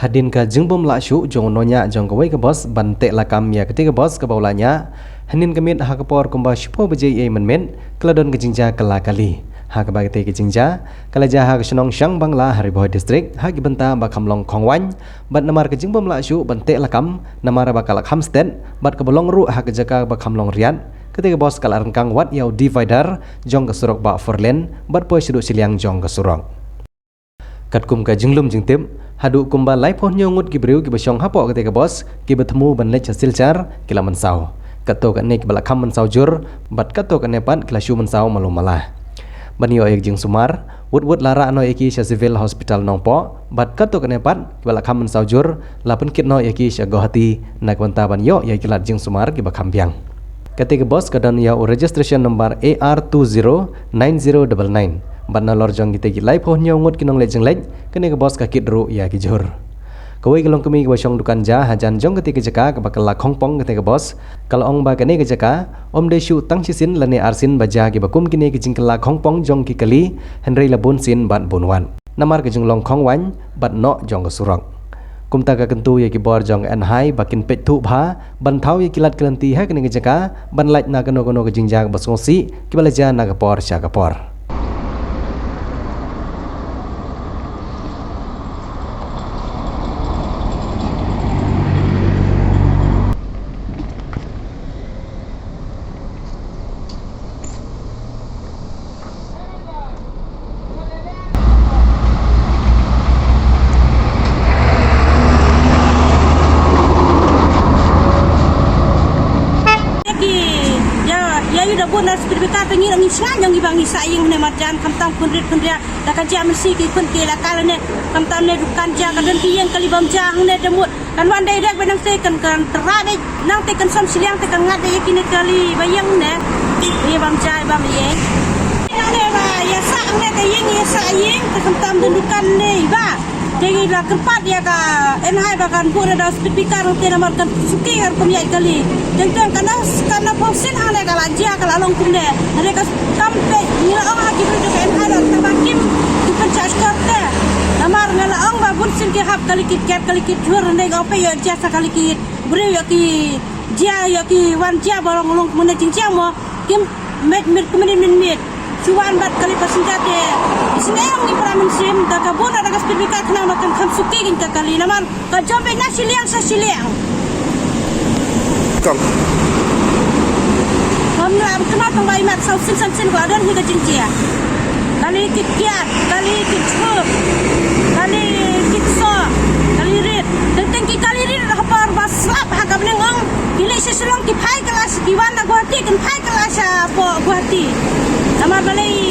hadin ka jengbom lakshu jong nonya jong kawai ke bos bante lakam ya ketika bos ke baulanya hanin kemit hakapor kumba shupo beje ye menmen keladon ke jingja kelakali ha ke bagate ke jingja kalaja ha ke senong syang bangla hariboy district ha ki benta bakam long khongwan bat namar ke jengbom lakshu bante lakam namar bakalak hamstead bat ke bolong ru ha ke jaka bakam long riat ketika bos kala rengkang wat yau divider jong ke surok ba forlen bat poi siduk siliang jong ke surok kat kum ka jinglum jingtip hadu kumba lai pon nyongut ki breu ki basong hapo ketika bos ki bertemu ban lech silchar kila mensau kato kan nek balak kham mensau jur bat kato kan nepat kila shu mensau malum malah banio ek jing sumar wut lara no eki sha civil hospital nongpo bat kato kan nepat balak kham mensau jur lapun kit no eki sha gohati nak banta ban yo ya kilat jing sumar ki bakham biang ketika bos kadan ya registration number AR209099 banna lorjong kita ki live ho nyongut kinong lejeng lej kene ke bos ka kidru ya ki jur kawai gelong kemi ke basong dukan ja hajan jong ketika jaka ke bakal khongpong ketika bos kalau ong ba kene ke jaka om de shu tang sisin lane arsin baja ki bakum kini ke jingkala khongpong jong ki kali henry labun sin ban bunwan namar ke jinglong khongwan bat no jong ke surok kumta ka kentu ya ki bor jong en hai bakin pet thu bha ban thau ya kilat kelanti ha kene ke jaka ban laj na kono ke jingja ke basngosi ki balaja na ka por sha ka por sertifikat pengi ngi sya yang ibang isa yang ne marjan kamtam kunrit kunria da ka jam si ki kun ke la kala ne kamtam ne dukan ja ka den ki yang kali bam ja ne demut kan wan dai rek benang se kan tera dai nang te kan som siliang te kan ngat dai kini kali bayang ne ye bam ja bam ye ne ba ya sa ne ka yang ya sa yang te kamtam den dukan ne ba jadi la kerpat ya ka en hai ba kan pura da sertifikat te na mar kan suki har kum ya kali jeng kana posin hale kala jia kala long kumde hale ka tampe ni la ong haki bru en hai da tabakim tu pencas korte namar ngala ong ba bun sin ke hap kali kit jur ne ga pe yo jasa kali kit bru yo ki jia yo ki wan jia bolong long mun jing jia mo kim met kumin cuan bat kali pasenjate isine yang ni para mensim da ka bona da sertifikat na makan kan suki ginta kali namar ka jobe na siliang sa siliang kang hamna am kena tongbai mat sau sin ko adan hi ka jinjia kali kit kiat kali kit chup kali kit so kali rit tentang ki kali rit da par basap ha ka bneng ile seselong ki phai kelas ki wan da guati kan phai kelas po guati namar balai